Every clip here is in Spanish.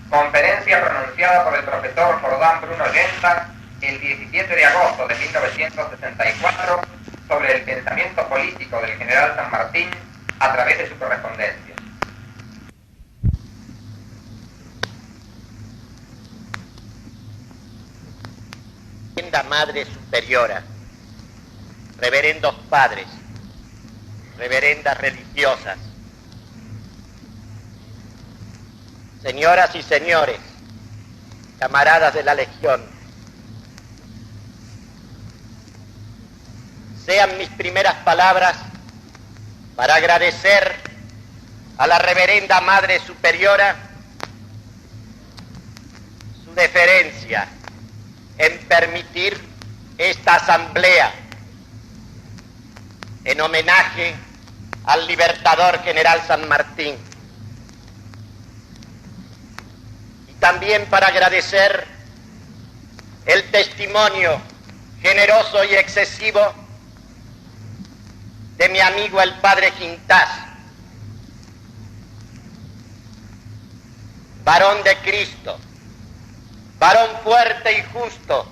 Conferencia pronunciada por el profesor Jordán Bruno Yenta el 17 de agosto de 1964 sobre el pensamiento político del general San Martín a través de su correspondencia. Reverenda Madre Superiora, reverendos padres, reverendas religiosas, señoras y señores, camaradas de la Legión, sean mis primeras palabras para agradecer a la Reverenda Madre Superiora su deferencia en permitir esta asamblea en homenaje al libertador general San Martín. Y también para agradecer el testimonio generoso y excesivo de mi amigo el padre Quintás, varón de Cristo, varón fuerte y justo,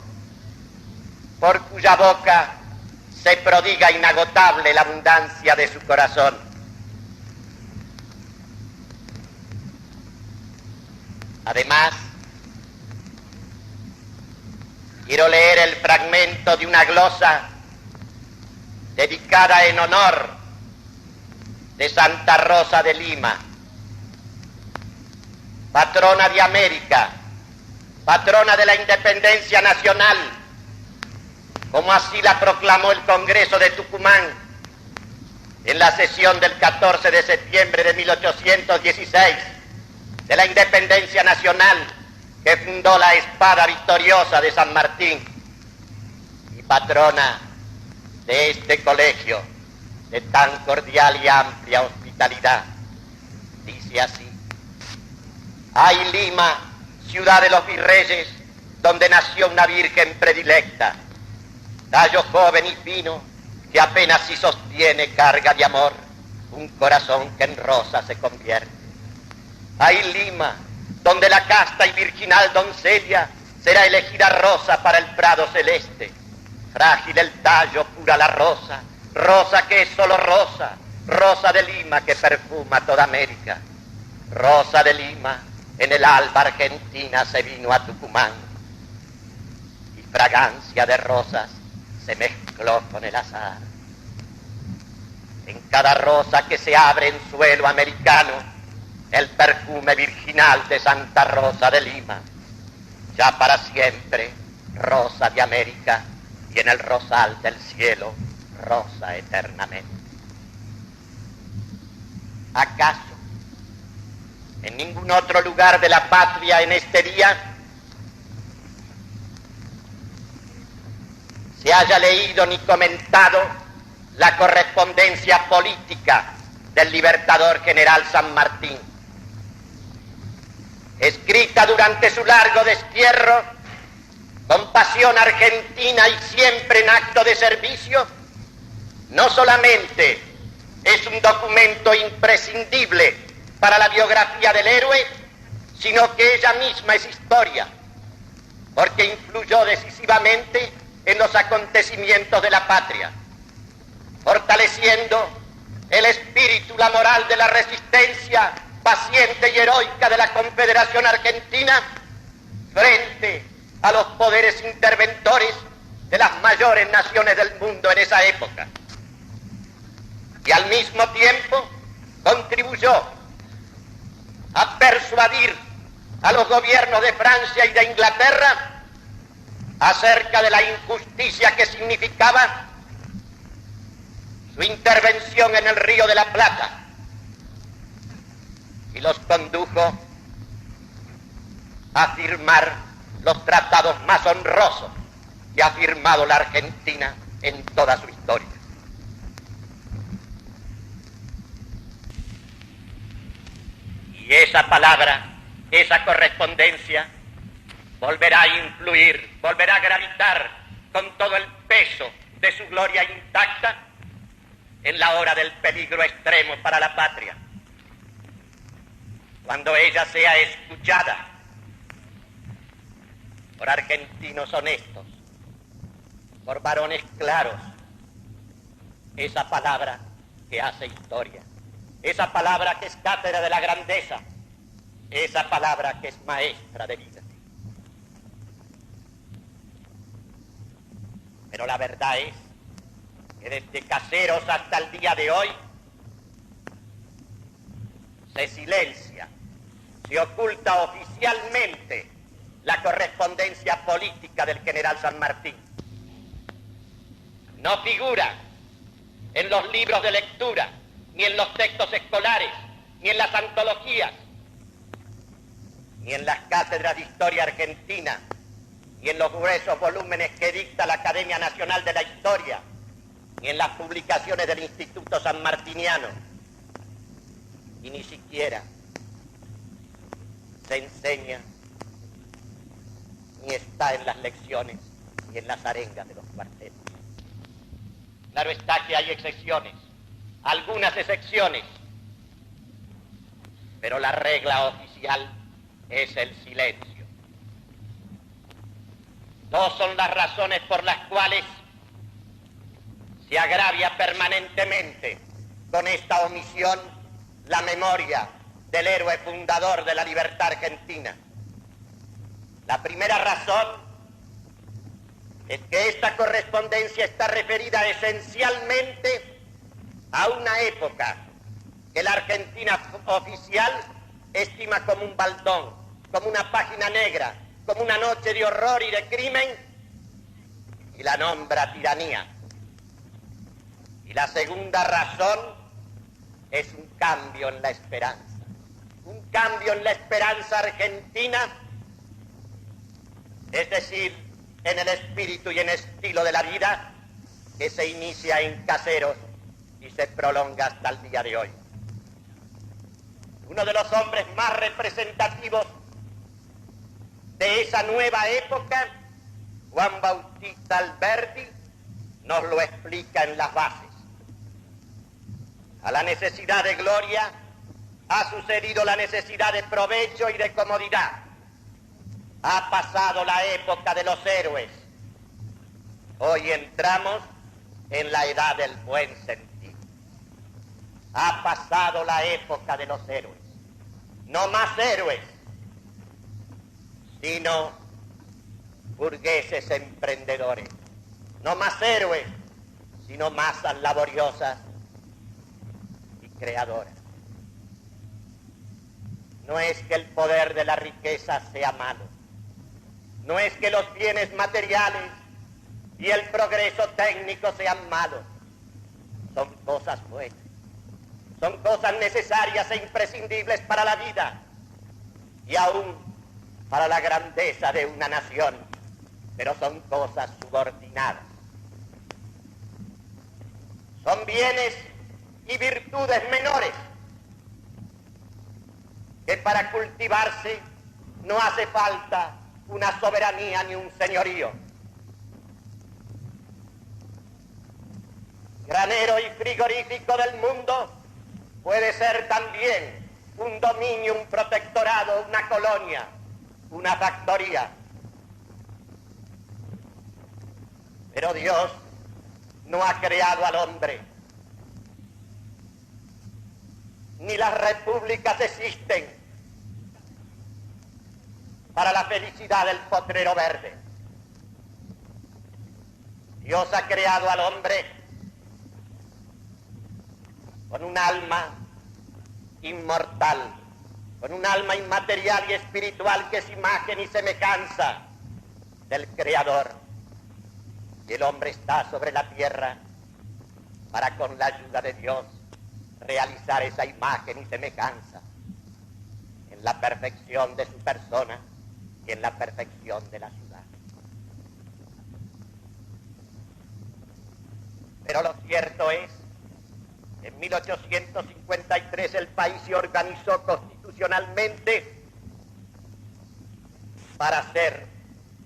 por cuya boca se prodiga inagotable la abundancia de su corazón. Además, quiero leer el fragmento de una glosa dedicada en honor de Santa Rosa de Lima, patrona de América, patrona de la independencia nacional, como así la proclamó el Congreso de Tucumán en la sesión del 14 de septiembre de 1816, de la independencia nacional que fundó la espada victoriosa de San Martín, y patrona de este colegio de tan cordial y amplia hospitalidad. Dice así: ay, Lima, ciudad de los virreyes, donde nació una virgen predilecta, tallo joven y fino, que apenas si sostiene carga de amor, un corazón que en rosa se convierte. Ay, Lima, donde la casta y virginal doncella será elegida rosa para el prado celeste. Frágil el tallo, pura la rosa, rosa que es solo rosa, rosa de Lima que perfuma toda América. Rosa de Lima, en el alba argentina se vino a Tucumán, y fragancia de rosas se mezcló con el azahar. En cada rosa que se abre en suelo americano, el perfume virginal de Santa Rosa de Lima, ya para siempre rosa de América, y en el rosal del cielo rosa eternamente. ¿Acaso en ningún otro lugar de la patria en este día se haya leído ni comentado la correspondencia política del libertador general San Martín, escrita durante su largo destierro con pasión argentina y siempre en acto de servicio? No solamente es un documento imprescindible para la biografía del héroe, sino que ella misma es historia, porque influyó decisivamente en los acontecimientos de la patria, fortaleciendo el espíritu, la moral de la resistencia paciente y heroica de la Confederación Argentina frente a los poderes interventores de las mayores naciones del mundo en esa época. Y al mismo tiempo contribuyó a persuadir a los gobiernos de Francia y de Inglaterra acerca de la injusticia que significaba su intervención en el Río de la Plata, y los condujo a firmar los tratados más honrosos que ha firmado la Argentina en toda su historia. Y esa palabra, esa correspondencia, volverá a influir, volverá a gravitar con todo el peso de su gloria intacta en la hora del peligro extremo para la patria. Cuando ella sea escuchada por argentinos honestos, por varones claros, esa palabra que hace historia, esa palabra que es cátedra de la grandeza, esa palabra que es maestra de vida. Pero la verdad es que desde Caseros hasta el día de hoy se silencia, se oculta oficialmente la correspondencia política del general San Martín. No figura en los libros de lectura, ni en los textos escolares, ni en las antologías, ni en las cátedras de historia argentina, ni en los gruesos volúmenes que dicta la Academia Nacional de la Historia, ni en las publicaciones del Instituto Sanmartiniano, y ni siquiera se enseña, ni está en las lecciones, ni en las arengas de los cuarteles. Claro está que hay excepciones, algunas excepciones, pero la regla oficial es el silencio. Dos son las razones por las cuales se agravia permanentemente con esta omisión la memoria del héroe fundador de la libertad argentina. La primera razón es que esta correspondencia está referida esencialmente a una época que la Argentina oficial estima como un baldón, como una página negra, como una noche de horror y de crimen, y la nombra tiranía. Y la segunda razón es un cambio en la esperanza. Un cambio en la esperanza argentina, es decir, en el espíritu y en estilo de la vida que se inicia en Caseros y se prolonga hasta el día de hoy. Uno de los hombres más representativos de esa nueva época, Juan Bautista Alberdi, nos lo explica en las bases. A la necesidad de gloria ha sucedido la necesidad de provecho y de comodidad. Ha pasado la época de los héroes. Hoy entramos en la edad del buen sentir. Ha pasado la época de los héroes. No más héroes, sino burgueses emprendedores. No más héroes, sino masas laboriosas y creadoras. No es que el poder de la riqueza sea malo. No es que los bienes materiales y el progreso técnico sean malos. Son cosas buenas. Son cosas necesarias e imprescindibles para la vida y aún para la grandeza de una nación, pero son cosas subordinadas. Son bienes y virtudes menores que para cultivarse no hace falta una soberanía ni un señorío. Granero y frigorífico del mundo puede ser también un dominio, un protectorado, una colonia, una factoría. Pero Dios no ha creado al hombre. Ni las repúblicas existen para la felicidad del potrero verde. Dios ha creado al hombre con un alma inmortal, con un alma inmaterial y espiritual que es imagen y semejanza del Creador. Y el hombre está sobre la tierra para, con la ayuda de Dios, realizar esa imagen y semejanza en la perfección de su persona y en la perfección de la ciudad. Pero lo cierto es que en 1853 el país se organizó constitucionalmente para ser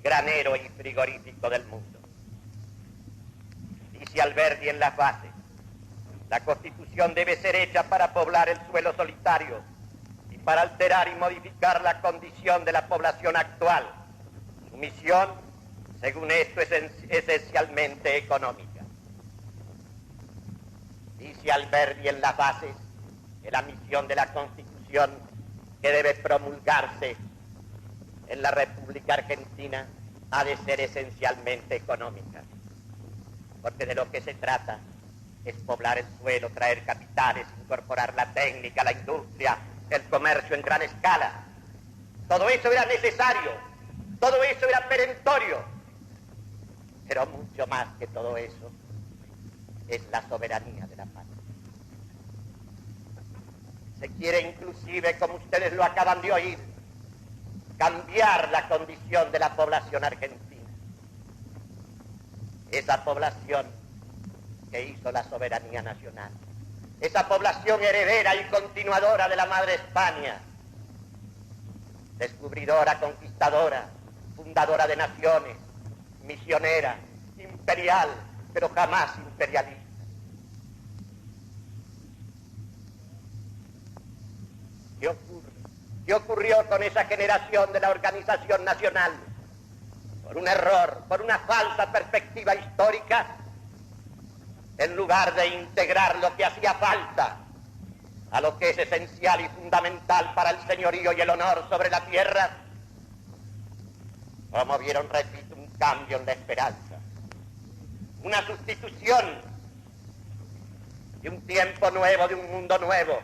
granero y frigorífico del mundo. Dice Alberdi en las bases: la Constitución debe ser hecha para poblar el suelo solitario y para alterar y modificar la condición de la población actual. Su misión, según esto, es esencialmente económica. Dice Alberti en las bases de la misión de la Constitución que debe promulgarse en la República Argentina, ha de ser esencialmente económica, porque de lo que se trata es poblar el suelo, traer capitales, incorporar la técnica, la industria, el comercio en gran escala. Todo eso era necesario, todo eso era perentorio, pero mucho más que todo eso es la soberanía de la patria. Se quiere inclusive, como ustedes lo acaban de oír, cambiar la condición de la población argentina. Esa población que hizo la soberanía nacional, esa población heredera y continuadora de la madre España, descubridora, conquistadora, fundadora de naciones, misionera, imperial, pero jamás imperialista. ¿Qué ocurre? ¿Qué ocurrió con esa generación de la organización nacional? Por un error, por una falsa perspectiva histórica, en lugar de integrar lo que hacía falta a lo que es esencial y fundamental para el señorío y el honor sobre la tierra, promovieron, repito, un cambio en la esperanza, una sustitución de un tiempo nuevo, de un mundo nuevo,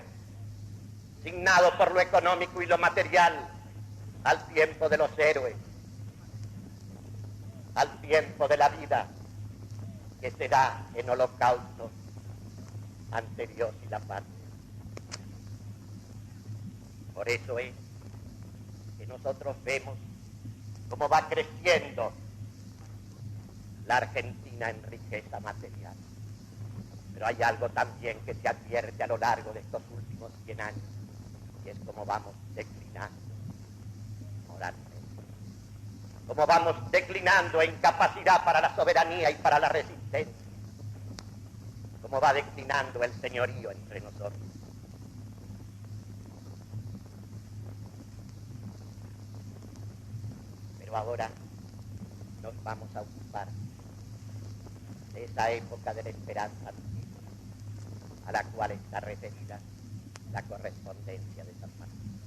signado por lo económico y lo material, al tiempo de los héroes, al tiempo de la vida que se da en holocausto ante Dios y la patria. Por eso es que nosotros vemos cómo va creciendo la Argentina en riqueza material. Pero hay algo también que se advierte a lo largo de estos últimos 100 años, y es cómo vamos declinando moralmente, cómo vamos declinando en capacidad para la soberanía y para la resistencia, cómo va declinando el señorío entre nosotros. Pero ahora nos vamos a ocupar de esa época de la esperanza antigua, a la cual está referida la correspondencia de San Martín.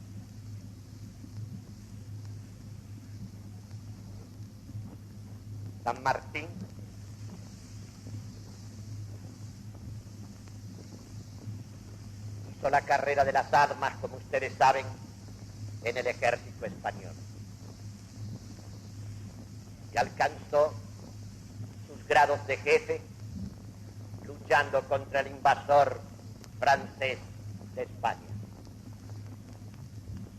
San Martín hizo la carrera de las armas, como ustedes saben, en el ejército español, y alcanzó sus grados de jefe luchando contra el invasor francés de España.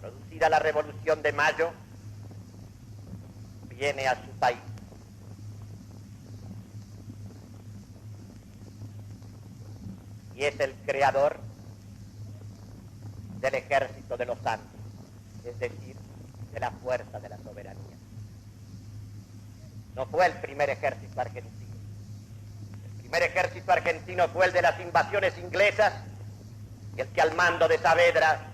Producida la Revolución de Mayo, viene a su país. Y es el creador del Ejército de los Andes, es decir, de la fuerza de la soberanía. No fue el primer ejército argentino. El primer ejército argentino fue el de las invasiones inglesas, y el que al mando de Saavedra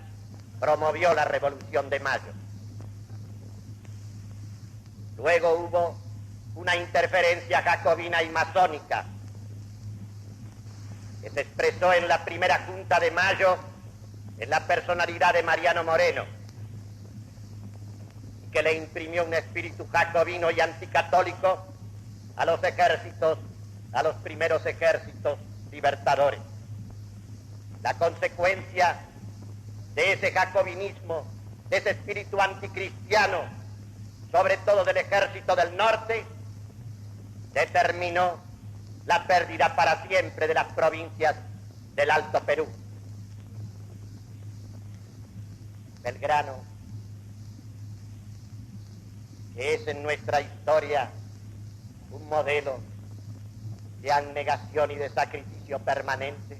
promovió la Revolución de Mayo. Luego hubo una interferencia jacobina y masónica que se expresó en la primera Junta de Mayo en la personalidad de Mariano Moreno, y que le imprimió un espíritu jacobino y anticatólico a los ejércitos, a los primeros ejércitos libertadores. La consecuencia de ese jacobinismo, de ese espíritu anticristiano, sobre todo del ejército del norte, determinó la pérdida para siempre de las provincias del Alto Perú. Belgrano, que es en nuestra historia un modelo de abnegación y de sacrificio permanente.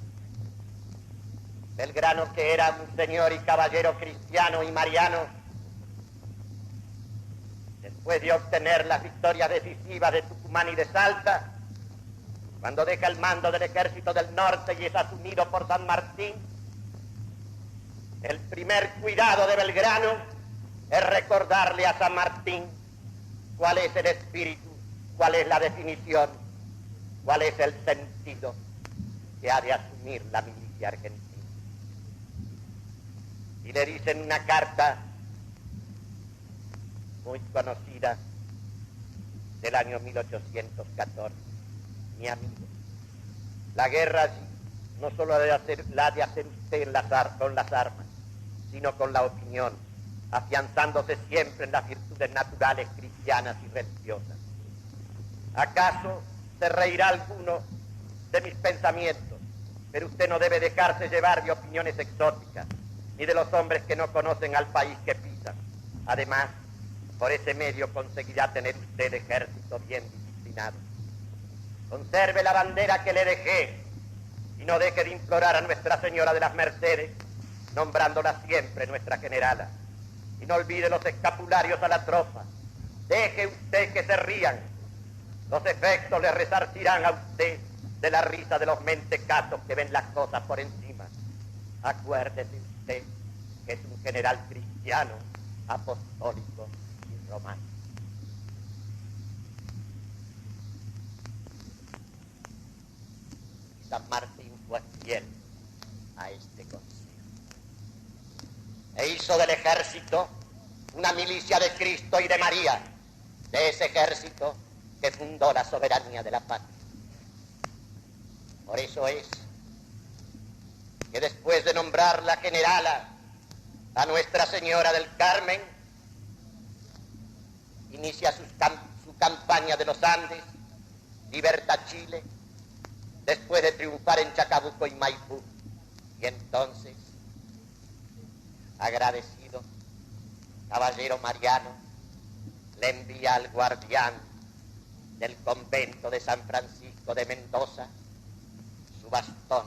Belgrano, que era un señor y caballero cristiano y mariano, después de obtener las victorias decisivas de Tucumán y de Salta, cuando deja el mando del ejército del norte y es asumido por San Martín, el primer cuidado de Belgrano es recordarle a San Martín cuál es el espíritu, cuál es la definición, cuál es el sentido que ha de asumir la milicia argentina. Y le dice en una carta muy conocida del año 1814, mi amigo, la guerra allí no solo la ha de hacer usted con las armas, sino con la opinión, afianzándose siempre en las virtudes naturales cristianas y religiosas. ¿Acaso se reirá alguno de mis pensamientos? Pero usted no debe dejarse llevar de opiniones exóticas, ni de los hombres que no conocen al país que pisan. Además, por ese medio conseguirá tener usted el ejército bien disciplinado. Conserve la bandera que le dejé y no deje de implorar a Nuestra Señora de las Mercedes, nombrándola siempre nuestra generala. Y no olvide los escapularios a la tropa. Deje usted que se rían. Los efectos le resarcirán a usted de la risa de los mentecatos que ven las cosas por encima. Acuérdese usted que es un general cristiano, apostólico y romano. Y San Martín fue fiel a este consejo e hizo del ejército una milicia de Cristo y de María, de ese ejército que fundó la soberanía de la patria. Por eso es que después de nombrar la generala a Nuestra Señora del Carmen, inicia su campaña de los Andes, liberta Chile, después de triunfar en Chacabuco y Maipú, y entonces, agradecido, caballero Mariano le envía al guardián del convento de San Francisco de Mendoza su bastón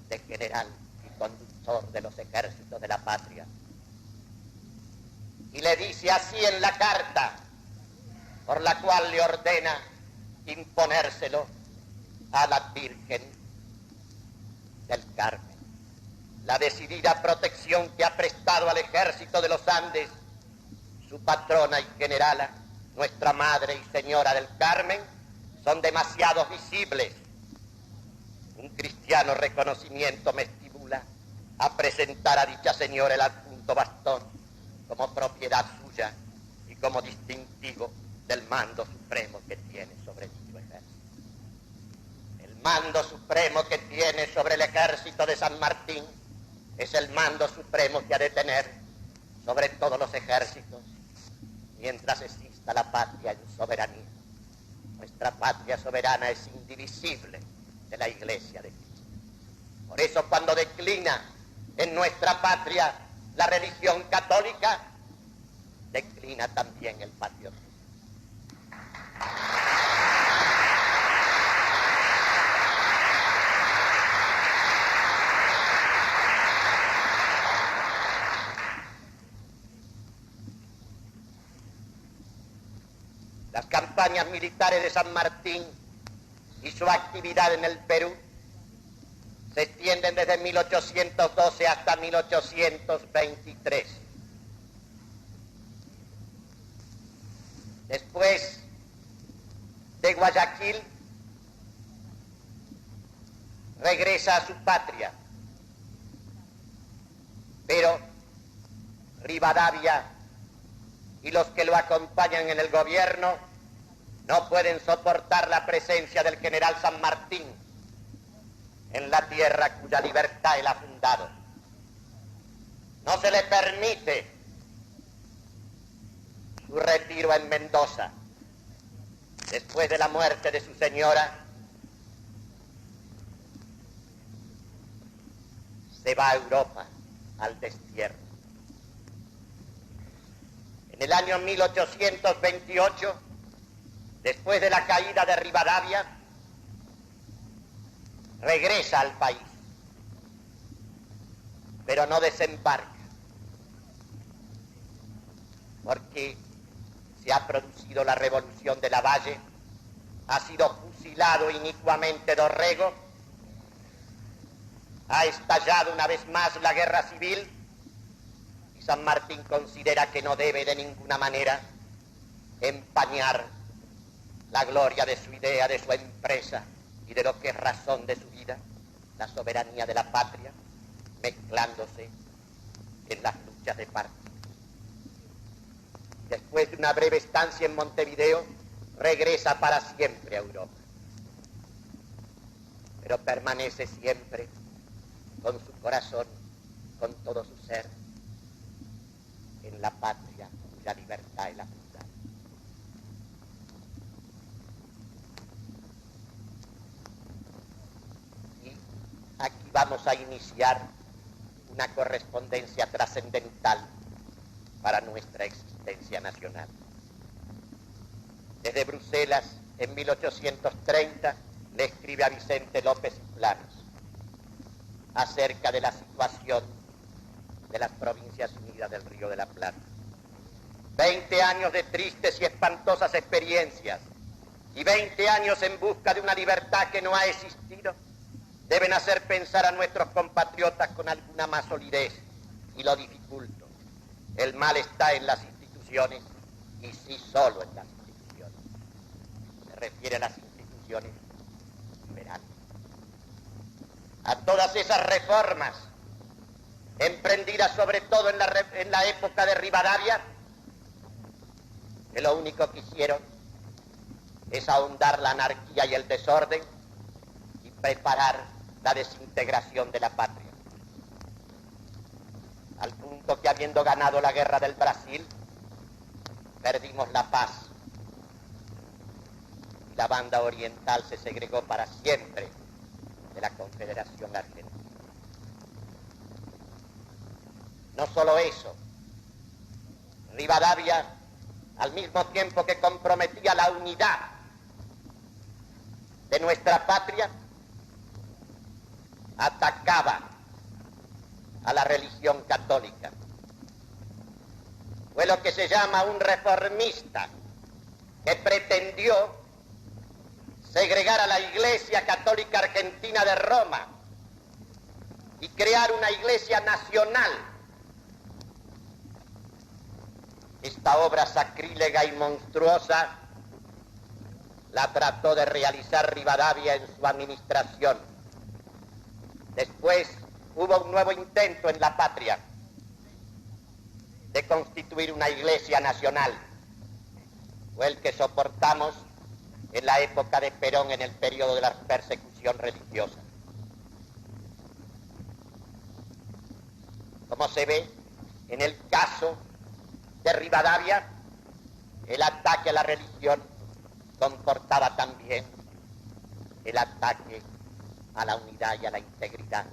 de general y conductor de los ejércitos de la patria. Y le dice así en la carta, por la cual le ordena imponérselo a la Virgen del Carmen: la decidida protección que ha prestado al ejército de los Andes su patrona y generala, nuestra Madre y Señora del Carmen, son demasiado visibles. Un cristiano reconocimiento me estimula a presentar a dicha señora el adjunto bastón como propiedad suya y como distintivo del mando supremo que tiene sobre dicho ejército. El mando supremo que tiene sobre el ejército de San Martín es el mando supremo que ha de tener sobre todos los ejércitos mientras exista la patria en soberanía. Nuestra patria soberana es indivisible de la Iglesia de Cristo. Por eso, cuando declina en nuestra patria la religión católica, declina también el patriotismo. Las campañas militares de San Martín y su actividad en el Perú se extienden desde 1812 hasta 1823. Después de Guayaquil, regresa a su patria, pero Rivadavia y los que lo acompañan en el gobierno no pueden soportar la presencia del general San Martín en la tierra cuya libertad él ha fundado. No se le permite su retiro en Mendoza. Después de la muerte de su señora, se va a Europa al destierro. En el año 1828, después de la caída de Rivadavia, regresa al país, pero no desembarca, porque se ha producido la revolución de Lavalle, ha sido fusilado inicuamente Dorrego, ha estallado una vez más la guerra civil, y San Martín considera que no debe de ninguna manera empañar la gloria de su idea, de su empresa y de lo que es razón de su vida, la soberanía de la patria, mezclándose en las luchas de partido. Después de una breve estancia en Montevideo, regresa para siempre a Europa, pero permanece siempre con su corazón, con todo su ser, en la patria cuya libertad es la fundada. Y aquí vamos a iniciar una correspondencia trascendental para nuestra existencia nacional. Desde Bruselas, en 1830, le escribe a Vicente López y Planos acerca de la situación de las Provincias Unidas del Río de la Plata. 20 años de tristes y espantosas experiencias y 20 años en busca de una libertad que no ha existido deben hacer pensar a nuestros compatriotas con alguna más solidez, y lo dificulto. El mal está en las instituciones, y sí solo en las instituciones. Se refiere a las instituciones liberales. A todas esas reformas emprendidas sobre todo en la época de Rivadavia, que lo único que hicieron es ahondar la anarquía y el desorden y preparar la desintegración de la patria. Al punto que, habiendo ganado la guerra del Brasil, perdimos la paz y la banda oriental se segregó para siempre de la Confederación Argentina. No solo eso, Rivadavia, al mismo tiempo que comprometía la unidad de nuestra patria, atacaba a la religión católica. Fue lo que se llama un reformista que pretendió segregar a la Iglesia Católica Argentina de Roma y crear una iglesia nacional. Esta obra sacrílega y monstruosa la trató de realizar Rivadavia en su administración. Después hubo un nuevo intento en la patria de constituir una iglesia nacional. Fue el que soportamos en la época de Perón, en el periodo de la persecución religiosa. Como se ve, en el caso de Rivadavia, el ataque a la religión comportaba también el ataque a la unidad y a la integridad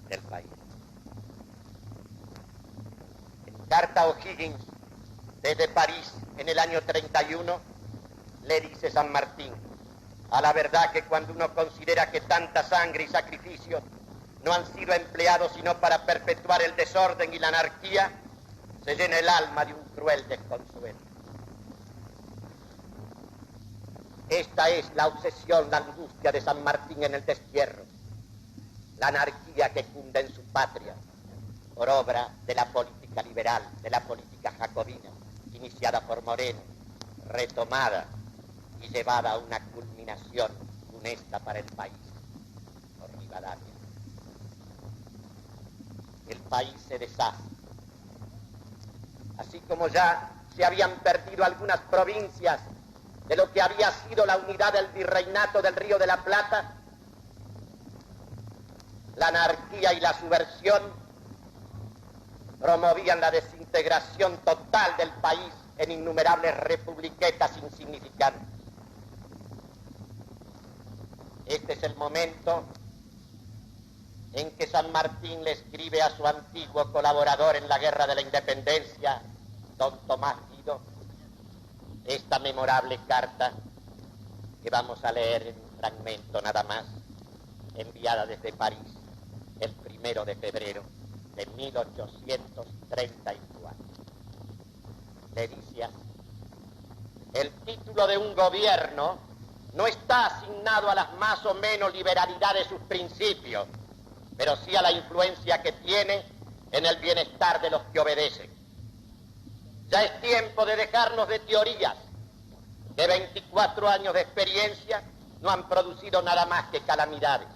del país. En carta a O'Higgins, desde París, en el año 31, le dice San Martín: a la verdad que cuando uno considera que tanta sangre y sacrificio no han sido empleados sino para perpetuar el desorden y la anarquía, se llena el alma de un cruel desconsuelo. Esta es la obsesión, la angustia de San Martín en el destierro, la anarquía que cunde en su patria, por obra de la política liberal, de la política jacobina, iniciada por Moreno, retomada y llevada a una culminación funesta para el país por Rivadavia. El país se deshace. Así como ya se habían perdido algunas provincias de lo que había sido la unidad del virreinato del Río de la Plata, la anarquía y la subversión promovían la desintegración total del país en innumerables republiquetas insignificantes. Este es el momento en que San Martín le escribe a su antiguo colaborador en la Guerra de la Independencia, don Tomás Guido, esta memorable carta que vamos a leer en un fragmento nada más, enviada desde París el 1 de febrero de 1834. Le dice así: el título de un gobierno no está asignado a las más o menos liberalidad de sus principios, pero sí a la influencia que tiene en el bienestar de los que obedecen. Ya es tiempo de dejarnos de teorías, que 24 años de experiencia no han producido nada más que calamidades.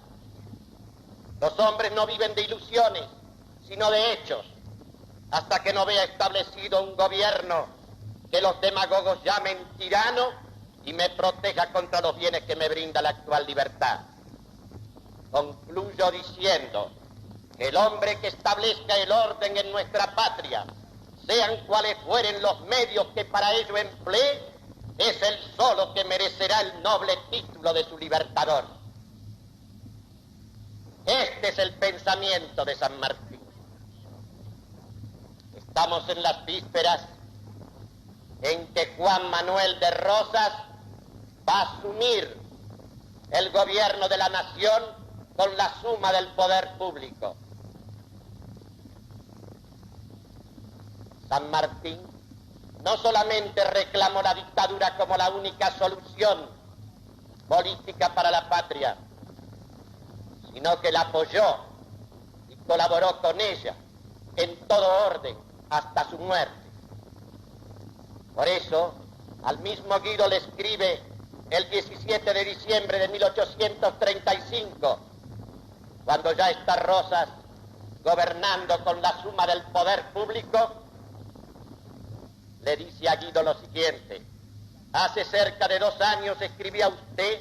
Los hombres no viven de ilusiones, sino de hechos, hasta que no vea establecido un gobierno que los demagogos llamen tirano y me proteja contra los bienes que me brinda la actual libertad. Concluyo diciendo que el hombre que establezca el orden en nuestra patria, sean cuales fueren los medios que para ello emplee, es el solo que merecerá el noble título de su libertador. Este es el pensamiento de San Martín. Estamos en las vísperas en que Juan Manuel de Rosas va a asumir el gobierno de la nación con la suma del poder público. San Martín no solamente reclamó la dictadura como la única solución política para la patria, sino que la apoyó y colaboró con ella en todo orden hasta su muerte. Por eso, al mismo Guido le escribe el 17 de diciembre de 1835, cuando ya está Rosas gobernando con la suma del poder público, le dice a Guido lo siguiente: hace cerca de 2 años escribí a usted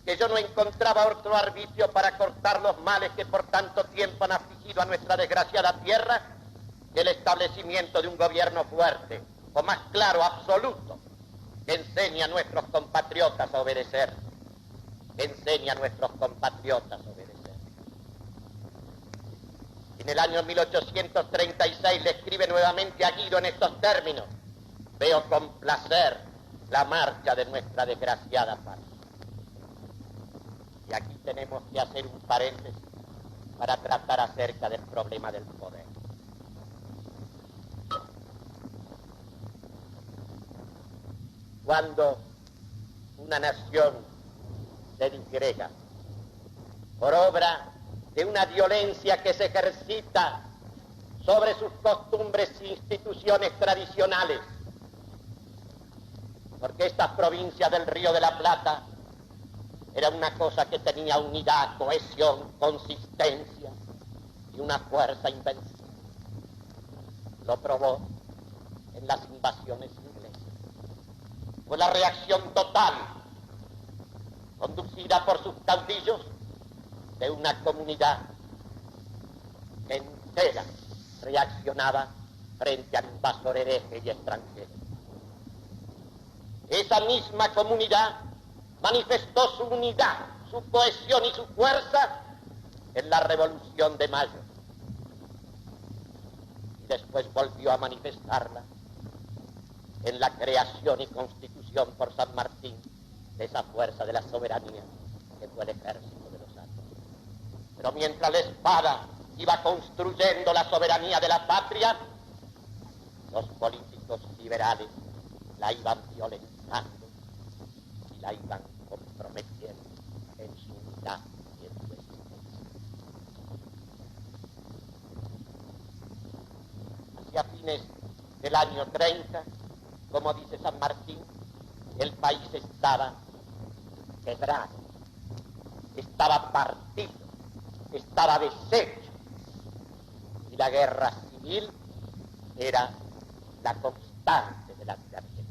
que yo no encontraba otro arbitrio para cortar los males que por tanto tiempo han afligido a nuestra desgraciada tierra que el establecimiento de un gobierno fuerte, o más claro, absoluto, que enseñe a nuestros compatriotas a obedecer. Que enseñe a nuestros compatriotas a obedecer. En el año 1836 le escribe nuevamente a Guido en estos términos: veo con placer la marcha de nuestra desgraciada patria. Y aquí tenemos que hacer un paréntesis para tratar acerca del problema del poder. Cuando una nación se disgrega por obra de una violencia que se ejercita sobre sus costumbres e instituciones tradicionales, porque estas provincias del Río de la Plata era una cosa que tenía unidad, cohesión, consistencia y una fuerza invencible. Lo probó en las invasiones inglesas. Fue la reacción total, conducida por sus caudillos, de una comunidad que entera reaccionaba frente al invasor hereje y extranjero. Esa misma comunidad manifestó su unidad, su cohesión y su fuerza en la Revolución de Mayo. Y después volvió a manifestarla en la creación y constitución por San Martín de esa fuerza de la soberanía que fue el ejército de los Andes. Pero mientras la espada iba construyendo la soberanía de la patria, los políticos liberales la iban violentando y la iban comprometiendo en su unidad y en su existencia. Hacia fines del año 30, como dice San Martín, el país estaba quebrado, estaba partido, estaba deshecho, y la guerra civil era la constante de la vida argentina.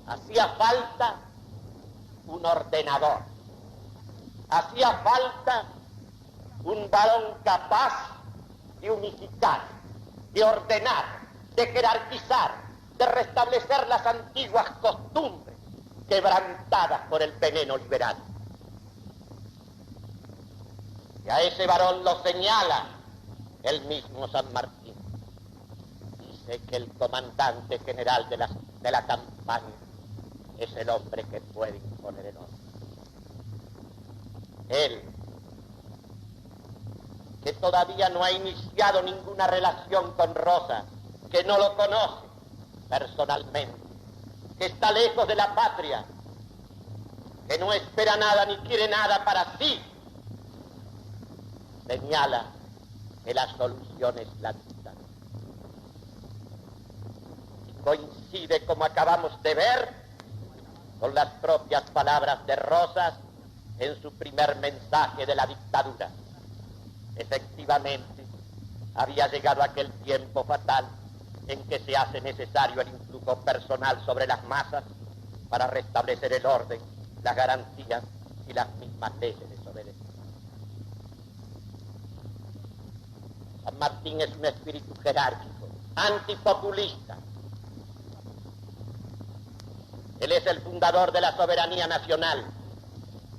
Hacía falta un ordenador, hacía falta un varón capaz de unificar, de ordenar, de jerarquizar, de restablecer las antiguas costumbres quebrantadas por el veneno liberal. Y a ese varón lo señala el mismo San Martín. Dice que el comandante general de la campaña es el hombre que puede imponer el orden. Él, que todavía no ha iniciado ninguna relación con Rosas, que no lo conoce personalmente, que está lejos de la patria, que no espera nada ni quiere nada para sí, señala que la solución es la dictadura. coincide, como acabamos de ver, con las propias palabras de Rosas en su primer mensaje de la dictadura. Efectivamente, había llegado aquel tiempo fatal en que se hace necesario el influjo personal sobre las masas para restablecer el orden, las garantías y las mismas leyes desobedecidas. San Martín es un espíritu jerárquico, antipopulista. Él es el fundador de la soberanía nacional.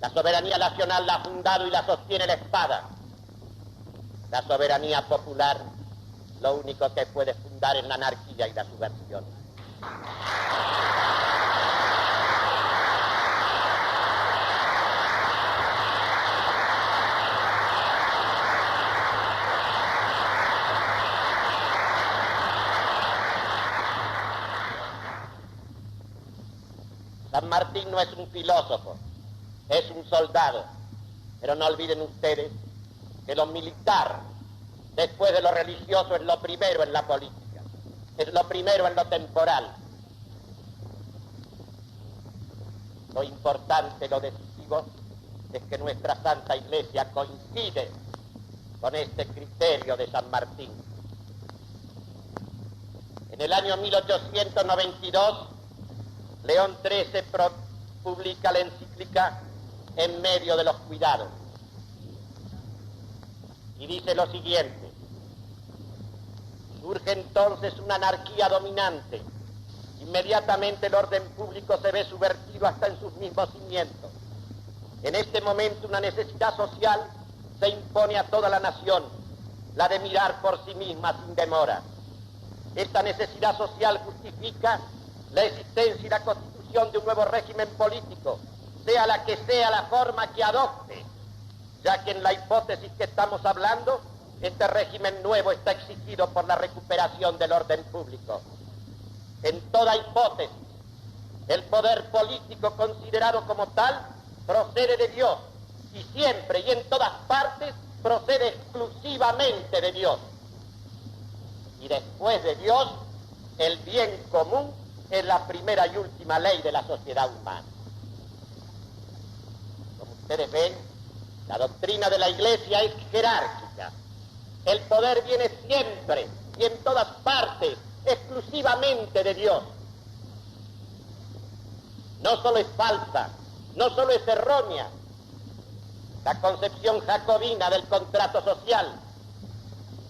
La soberanía nacional la ha fundado y la sostiene la espada. La soberanía popular lo único que puede fundar es la anarquía y la subversión. San Martín no es un filósofo, es un soldado. Pero no olviden ustedes que lo militar, después de lo religioso, es lo primero en la política, es lo primero en lo temporal. Lo importante, lo decisivo, es que nuestra Santa Iglesia coincide con este criterio de San Martín. En el año 1892, León XIII publica la encíclica En medio de los cuidados y dice lo siguiente: surge entonces una anarquía dominante, inmediatamente el orden público se ve subvertido hasta en sus mismos cimientos. En este momento una necesidad social se impone a toda la nación, la de mirar por sí misma sin demora. Esta necesidad social justifica la existencia y la constitución de un nuevo régimen político, sea la que sea la forma que adopte, ya que en la hipótesis que estamos hablando, este régimen nuevo está exigido por la recuperación del orden público. En toda hipótesis, el poder político considerado como tal procede de Dios, y siempre y en todas partes procede exclusivamente de Dios. Y después de Dios, el bien común es la primera y última ley de la sociedad humana. Como ustedes ven, la doctrina de la Iglesia es jerárquica. El poder viene siempre y en todas partes exclusivamente de Dios. No solo es falsa, no solo es errónea la concepción jacobina del contrato social,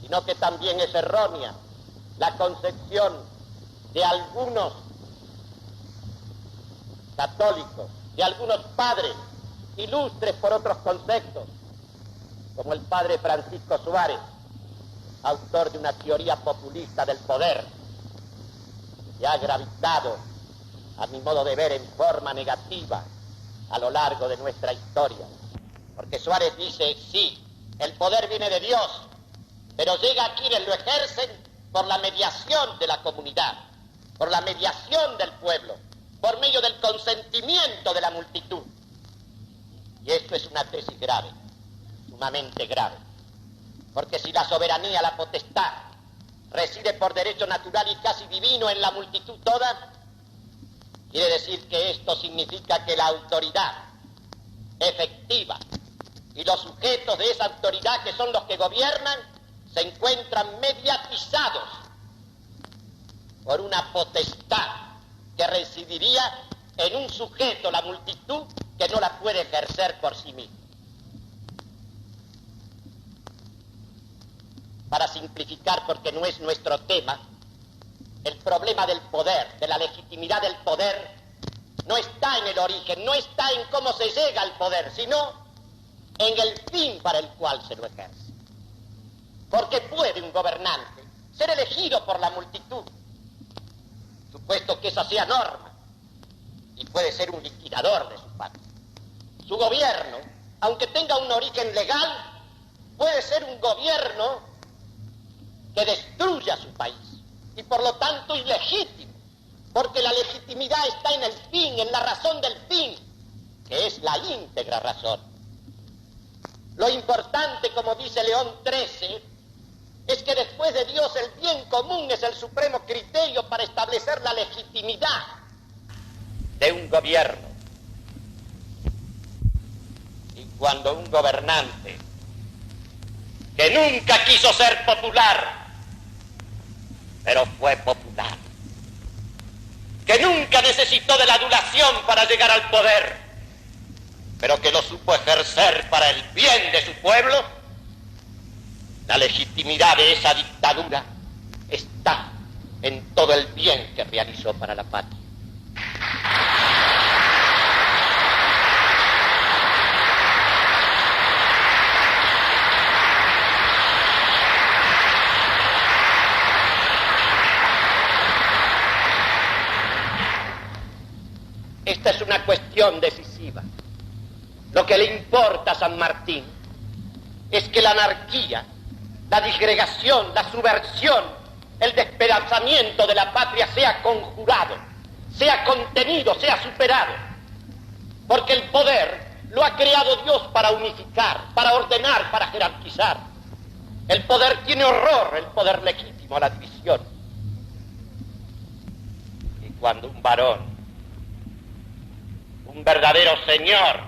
sino que también es errónea la concepción de algunos católicos, de algunos padres ilustres por otros conceptos, como el padre Francisco Suárez, autor de una teoría populista del poder, que ha gravitado, a mi modo de ver, en forma negativa a lo largo de nuestra historia. Porque Suárez dice, sí, el poder viene de Dios, pero llega a quienes lo ejercen por la mediación de la comunidad, por la mediación del pueblo, por medio del consentimiento de la multitud. Y esto es una tesis grave, sumamente grave, porque si la soberanía, la potestad, reside por derecho natural y casi divino en la multitud toda, quiere decir que esto significa que la autoridad efectiva y los sujetos de esa autoridad, que son los que gobiernan, se encuentran mediatizados por una potestad que residiría en un sujeto, la multitud, que no la puede ejercer por sí mismo. Para simplificar, porque no es nuestro tema, el problema del poder, de la legitimidad del poder, no está en el origen, no está en cómo se llega al poder, sino en el fin para el cual se lo ejerce. Porque puede un gobernante ser elegido por la multitud, supuesto que esa sea norma, y puede ser un liquidador de su patria. Su gobierno, aunque tenga un origen legal, puede ser un gobierno que destruya su país, y por lo tanto ilegítimo, porque la legitimidad está en el fin, en la razón del fin, que es la íntegra razón. Lo importante, como dice León XIII, es que después de Dios el bien común es el supremo criterio para establecer la legitimidad de un gobierno. Y cuando un gobernante que nunca quiso ser popular, pero fue popular, que nunca necesitó de la adulación para llegar al poder, pero que lo supo ejercer para el bien de su pueblo, la legitimidad de esa dictadura está en todo el bien que realizó para la patria. Esta es una cuestión decisiva. Lo que le importa a San Martín es que la anarquía, la disgregación, la subversión, el despedazamiento de la patria sea conjurado, sea contenido, sea superado. Porque el poder lo ha creado Dios para unificar, para ordenar, para jerarquizar. El poder tiene horror, el poder legítimo, a la división. Y cuando un varón, un verdadero señor,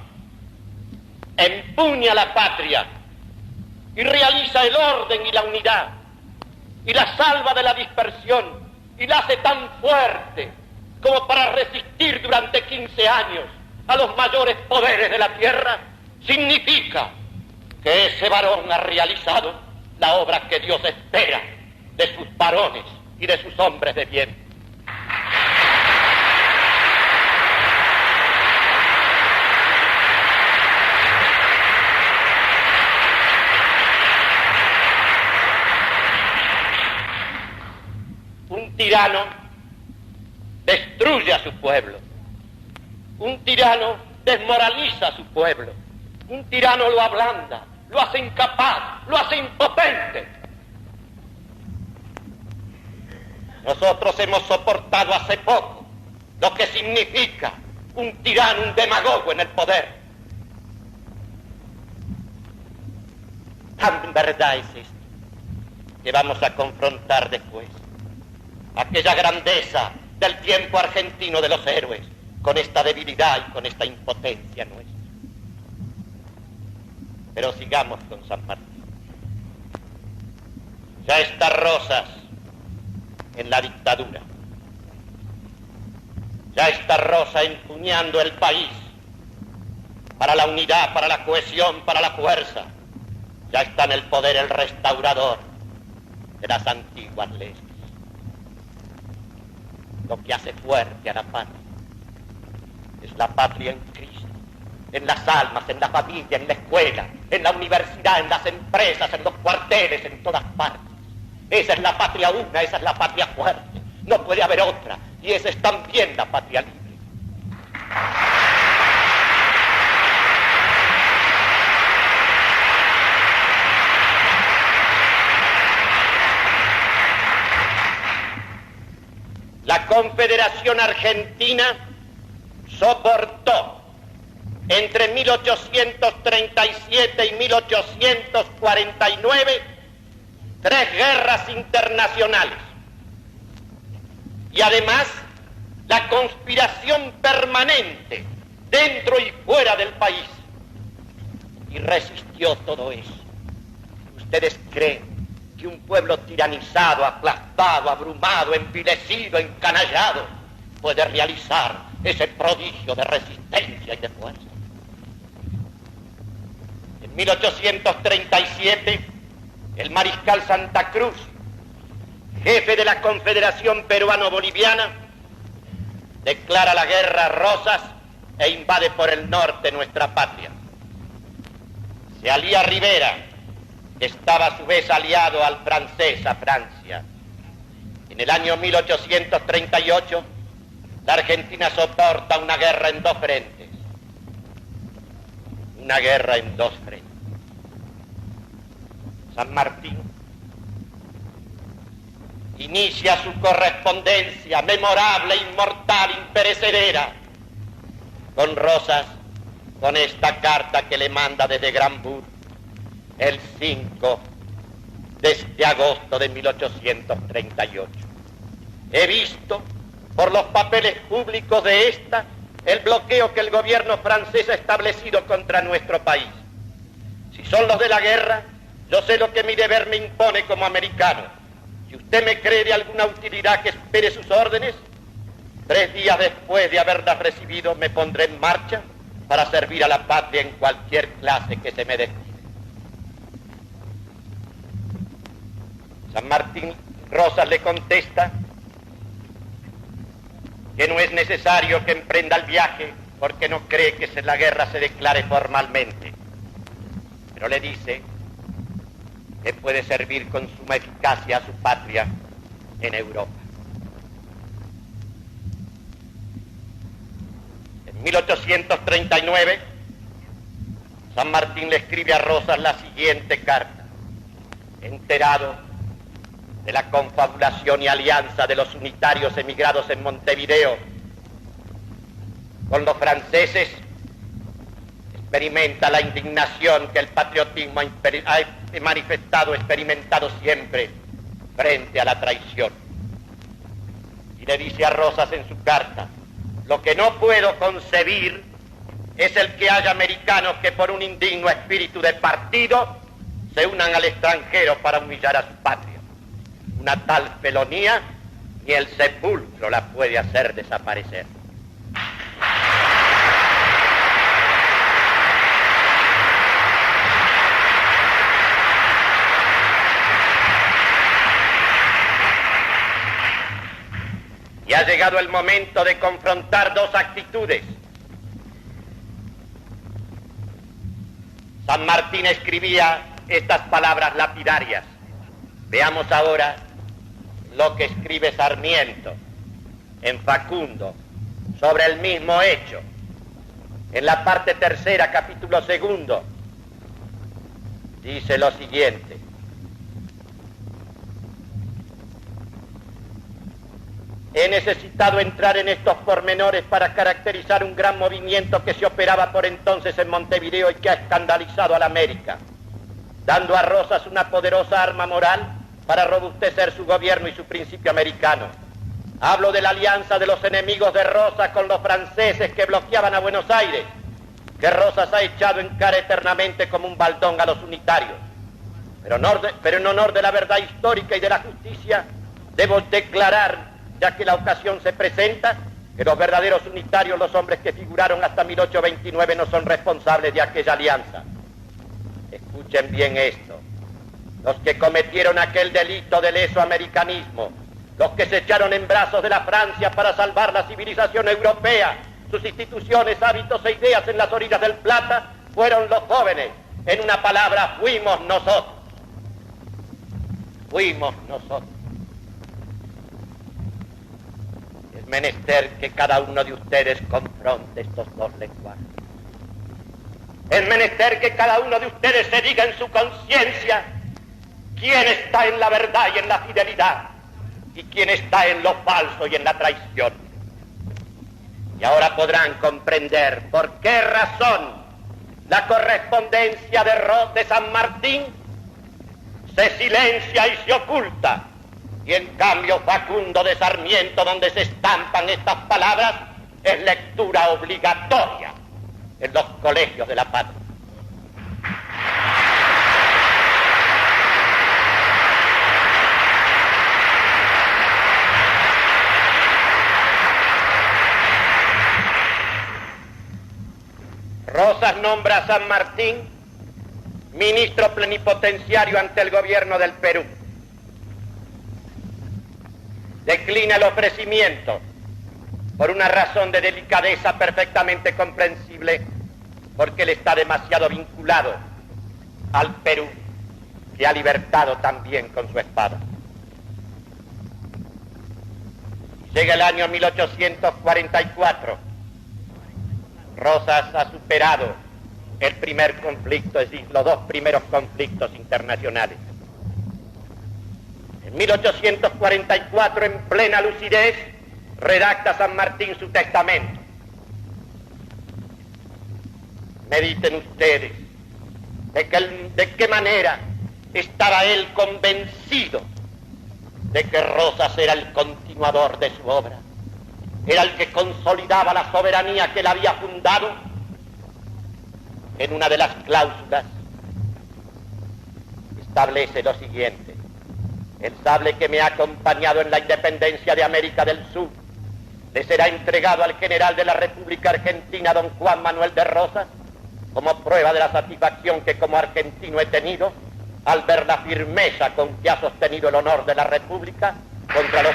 empuña la patria y realiza el orden y la unidad y la salva de la dispersión y la hace tan fuerte como para resistir durante 15 años a los mayores poderes de la tierra, significa que ese varón ha realizado la obra que Dios espera de sus varones y de sus hombres de bien. Un tirano destruye a su pueblo. Un tirano desmoraliza a su pueblo. Un tirano lo ablanda, lo hace incapaz, lo hace impotente. Nosotros hemos soportado hace poco lo que significa un tirano, un demagogo en el poder. Tan verdad es esto que vamos a confrontar después. Aquella grandeza del tiempo argentino de los héroes, con esta debilidad y con esta impotencia nuestra. Pero sigamos con San Martín. Ya está Rosas en la dictadura. Ya está Rosa empuñando el país para la unidad, para la cohesión, para la fuerza. Ya está en el poder el restaurador de las antiguas leyes. Lo que hace fuerte a la patria es la patria en Cristo, en las almas, en la familia, en la escuela, en la universidad, en las empresas, en los cuarteles, en todas partes. Esa es la patria una, esa es la patria fuerte. No puede haber otra, y esa es también la patria libre. La Confederación Argentina soportó entre 1837 y 1849 3 guerras internacionales y además la conspiración permanente dentro y fuera del país, y resistió todo eso. ¿Ustedes creen que un pueblo tiranizado, aplastado, abrumado, envilecido, encanallado puede realizar ese prodigio de resistencia y de fuerza? En 1837, el mariscal Santa Cruz, jefe de la Confederación Peruano-Boliviana, declara la guerra a Rosas e invade por el norte nuestra patria. Se alía Rivera, que estaba a su vez aliado al francés, a Francia. En el año 1838, la Argentina soporta una guerra en 2 frentes. Una guerra en 2 frentes. San Martín inicia su correspondencia memorable, inmortal, imperecedera con Rosas, con esta carta que le manda desde Granburg el 5 de agosto de 1838. He visto por los papeles públicos de esta el bloqueo que el gobierno francés ha establecido contra nuestro país. Si son los de la guerra, yo sé lo que mi deber me impone como americano. Si usted me cree de alguna utilidad que espere sus órdenes, 3 días después de haberlas recibido me pondré en marcha para servir a la patria en cualquier clase que se me destine. San Martín Rosas le contesta que no es necesario que emprenda el viaje porque no cree que la guerra se declare formalmente, pero le dice que puede servir con suma eficacia a su patria en Europa. En 1839, San Martín le escribe a Rosas la siguiente carta: enterado de la confabulación y alianza de los unitarios emigrados en Montevideo con los franceses, experimenta la indignación que el patriotismo ha manifestado, experimentado siempre frente a la traición. Y le dice a Rosas en su carta: lo que no puedo concebir es el que haya americanos que por un indigno espíritu de partido se unan al extranjero para humillar a su patria. Una tal felonía ni el sepulcro la puede hacer desaparecer. Y ha llegado el momento de confrontar dos actitudes. San Martín escribía estas palabras lapidarias. Veamos ahora lo que escribe Sarmiento en Facundo sobre el mismo hecho. En la parte 3, capítulo 2, dice lo siguiente: he necesitado entrar en estos pormenores para caracterizar un gran movimiento que se operaba por entonces en Montevideo y que ha escandalizado a la América, dando a Rosas una poderosa arma moral para robustecer su gobierno y su principio americano. Hablo de la alianza de los enemigos de Rosas con los franceses que bloqueaban a Buenos Aires, que Rosas ha echado en cara eternamente como un baldón a los unitarios. Pero en honor de la verdad histórica y de la justicia, debo declarar, ya que la ocasión se presenta, que los verdaderos unitarios, los hombres que figuraron hasta 1829, no son responsables de aquella alianza. Escuchen bien esto: los que cometieron aquel delito de leso americanismo, los que se echaron en brazos de la Francia para salvar la civilización europea, sus instituciones, hábitos e ideas en las orillas del Plata, fueron los jóvenes. En una palabra, fuimos nosotros. Fuimos nosotros. Es menester que cada uno de ustedes confronte estos dos lenguajes. Es menester que cada uno de ustedes se diga en su conciencia quién está en la verdad y en la fidelidad, y quién está en lo falso y en la traición. Y ahora podrán comprender por qué razón la correspondencia de San Martín se silencia y se oculta, y en cambio Facundo de Sarmiento, donde se estampan estas palabras, es lectura obligatoria en los colegios de la patria. Rosas nombra a San Martín ministro plenipotenciario ante el gobierno del Perú. Declina el ofrecimiento por una razón de delicadeza perfectamente comprensible, porque él está demasiado vinculado al Perú, que ha libertado también con su espada. Llega el año 1844. Rosas ha superado el primer conflicto, es decir, los dos primeros conflictos internacionales. En 1844, en plena lucidez, redacta San Martín su testamento. Mediten ustedes de qué manera estaba él convencido de que Rosas era el continuador de su obra, era el que consolidaba la soberanía que él había fundado, en una de las cláusulas establece lo siguiente: el sable que me ha acompañado en la independencia de América del Sur le será entregado al general de la República Argentina, don Juan Manuel de Rosas, como prueba de la satisfacción que como argentino he tenido al ver la firmeza con que ha sostenido el honor de la República contra los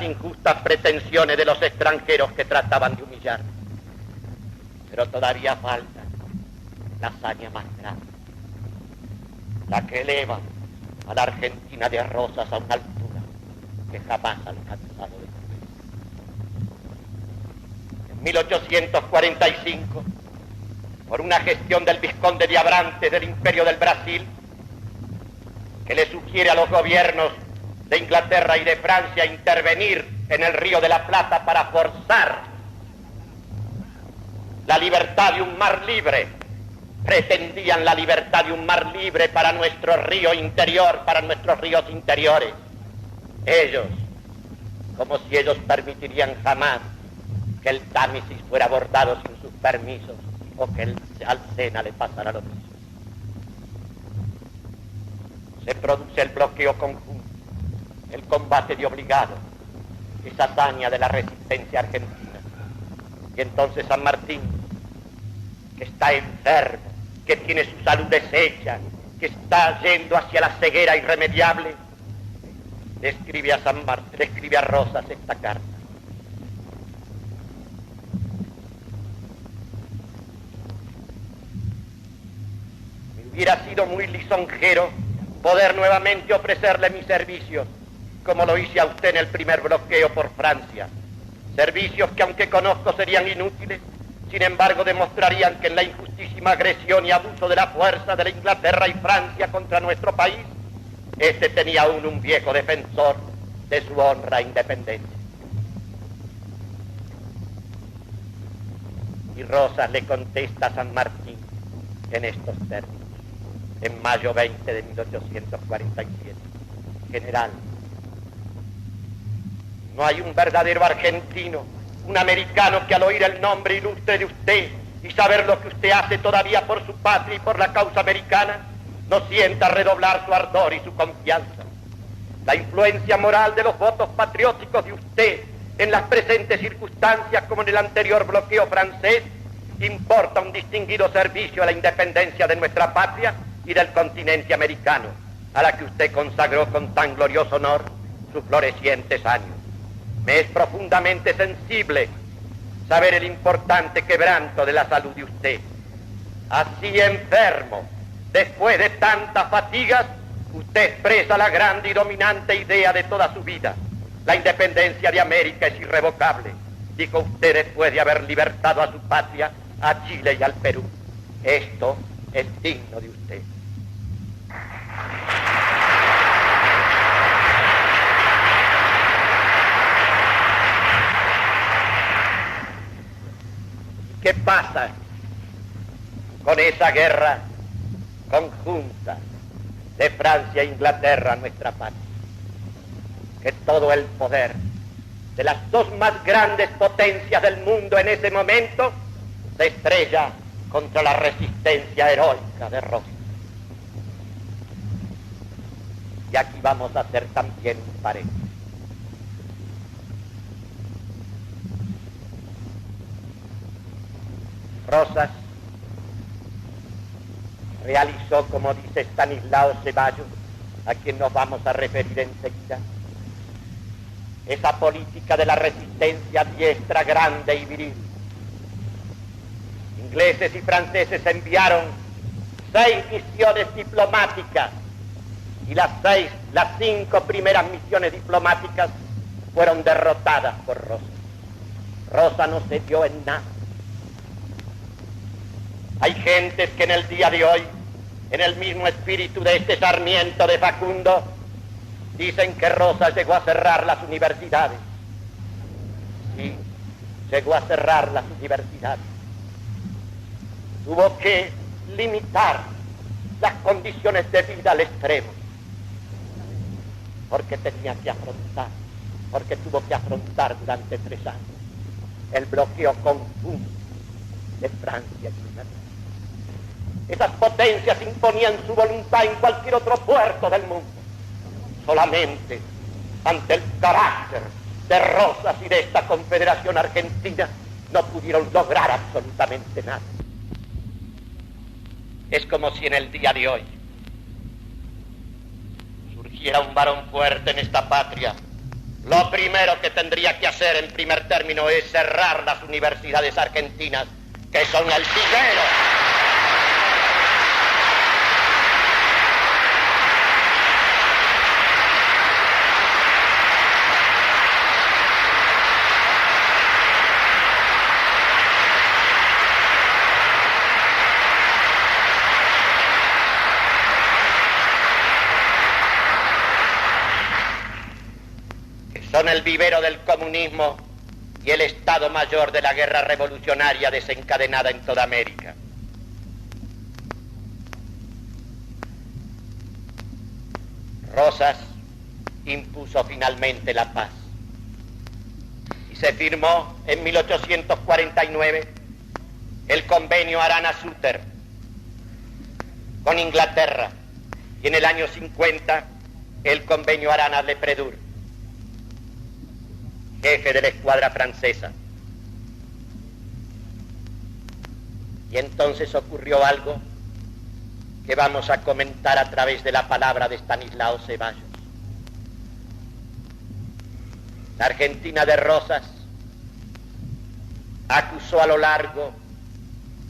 injustas pretensiones de los extranjeros que trataban de humillarme. Pero todavía falta la hazaña más grande, la que eleva a la Argentina de Rosas a una altura que jamás ha alcanzado de nuevo. En 1845, por una gestión del vizconde de Abrantes del Imperio del Brasil, que le sugiere a los gobiernos de Inglaterra y de Francia intervenir en el Río de la Plata para forzar la libertad de un mar libre. Pretendían la libertad de un mar libre para nuestro río interior, para nuestros ríos interiores. Ellos, como si ellos permitirían jamás que el Támesis fuera abordado sin sus permisos, o que al Sena le pasara lo mismo. Se produce el bloqueo conjunto, el combate de obligado, esa hazaña de la resistencia argentina. Y entonces San Martín, que está enfermo, que tiene su salud deshecha, que está yendo hacia la ceguera irremediable, le escribe a Rosas esta carta. Me hubiera sido muy lisonjero poder nuevamente ofrecerle mis servicios, como lo hice a usted en el primer bloqueo por Francia. Servicios que, aunque conozco, serían inútiles, sin embargo demostrarían que en la injustísima agresión y abuso de la fuerza de la Inglaterra y Francia contra nuestro país, este tenía aún un viejo defensor de su honra e independencia. Y Rosas le contesta a San Martín en estos términos, en mayo 20 de 1847. General, no hay un verdadero argentino, un americano que al oír el nombre ilustre de usted y saber lo que usted hace todavía por su patria y por la causa americana, no sienta redoblar su ardor y su confianza. La influencia moral de los votos patrióticos de usted en las presentes circunstancias, como en el anterior bloqueo francés, importa un distinguido servicio a la independencia de nuestra patria y del continente americano, a la que usted consagró con tan glorioso honor sus florecientes años. Me es profundamente sensible saber el importante quebranto de la salud de usted. Así enfermo, después de tantas fatigas, usted expresa la grande y dominante idea de toda su vida. La independencia de América es irrevocable, dijo usted después de haber libertado a su patria, a Chile y al Perú. Esto es digno de usted. ¿Qué pasa con esa guerra conjunta de Francia e Inglaterra a nuestra patria? Que todo el poder de las dos más grandes potencias del mundo en ese momento se estrella contra la resistencia heroica de Rosas. Y aquí vamos a hacer también un paréntesis. Rosas realizó, como dice Estanislao Ceballos, a quien nos vamos a referir enseguida, esa política de la resistencia diestra, grande y viril. Ingleses y franceses enviaron 6 misiones diplomáticas y las 5 primeras misiones diplomáticas fueron derrotadas por Rosas. Rosas no se dio en nada. Hay gentes que en el día de hoy, en el mismo espíritu de este Sarmiento de Facundo, Dicen que Rosas llegó a cerrar las universidades. Sí, llegó a cerrar las universidades. Tuvo que limitar las condiciones de vida al extremo, porque tenía que afrontar, porque tuvo que afrontar durante 3 años el bloqueo confuso de Francia y Inglaterra. Esas potencias imponían su voluntad en cualquier otro puerto del mundo. Solamente ante el carácter de Rosas y de esta Confederación Argentina no pudieron lograr absolutamente nada. Es como si en el día de hoy surgiera un varón fuerte en esta patria. Lo primero que tendría que hacer en primer término es cerrar las universidades argentinas, que son el vivero. Son el vivero del comunismo y el Estado Mayor de la guerra revolucionaria desencadenada en toda América. Rosas impuso finalmente la paz y se firmó en 1849 el convenio Arana-Sutter con Inglaterra y en el año 50 el convenio Arana-Lepredur, jefe de la escuadra francesa. Y entonces ocurrió algo que vamos a comentar a través de la palabra de Estanislao Zeballos. La Argentina de Rosas acusó a lo largo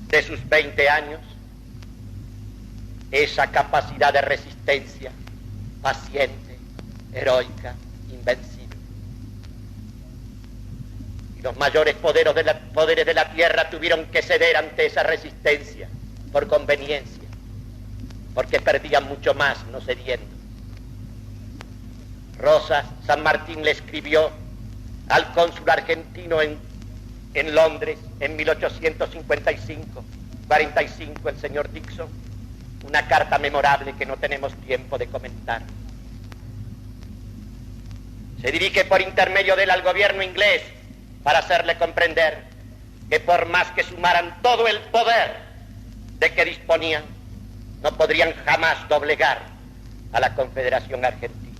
de sus 20 años esa capacidad de resistencia paciente, heroica, invencible. Los mayores poderes de la tierra tuvieron que ceder ante esa resistencia por conveniencia, porque perdían mucho más no cediendo. Rosas San Martín le escribió al cónsul argentino en Londres en 1855-45, el señor Dixon, una carta memorable que no tenemos tiempo de comentar. Se dirige por intermedio de él al gobierno inglés para hacerle comprender que por más que sumaran todo el poder de que disponían, no podrían jamás doblegar a la Confederación Argentina,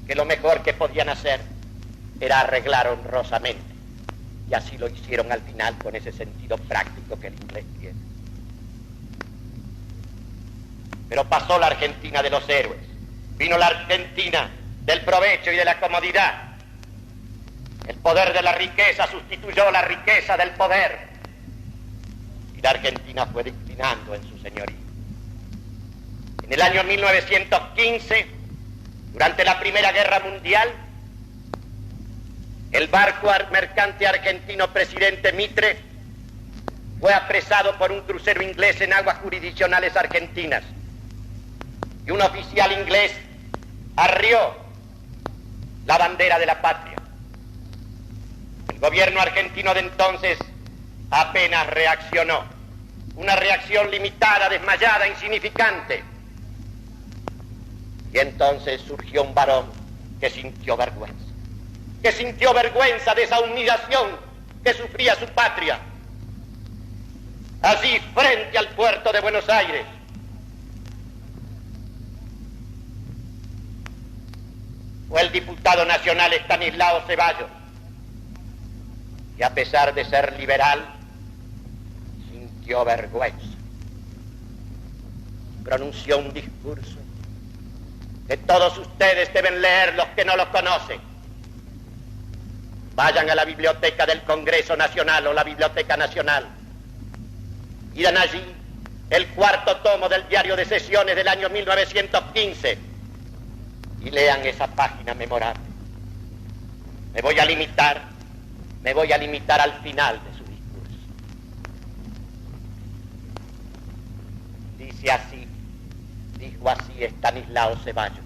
que lo mejor que podían hacer era arreglar honrosamente, y así lo hicieron al final con ese sentido práctico que el inglés tiene. Pero pasó la Argentina de los héroes, vino la Argentina del provecho y de la comodidad. El poder de la riqueza sustituyó la riqueza del poder. Y la Argentina fue declinando en su señorío. En el año 1915, durante la Primera Guerra Mundial, el barco mercante argentino Presidente Mitre fue apresado por un crucero inglés en aguas jurisdiccionales argentinas. Y un oficial inglés arrió la bandera de la patria. El gobierno argentino de entonces apenas reaccionó. Una reacción limitada, desmayada, insignificante. Y entonces surgió un varón que sintió vergüenza. Que sintió vergüenza de esa humillación que sufría su patria. Allí, frente al puerto de Buenos Aires. Fue el diputado nacional Estanislao Zeballos, y a pesar de ser liberal, sintió vergüenza. Pronunció un discurso que todos ustedes deben leer, los que no lo conocen. Vayan a la biblioteca del Congreso Nacional o la Biblioteca Nacional y dan allí el 4º tomo del Diario de Sesiones del año 1915 y lean esa página memorable. Me voy a limitar al final de su discurso. Dijo así Estanislao Zeballos: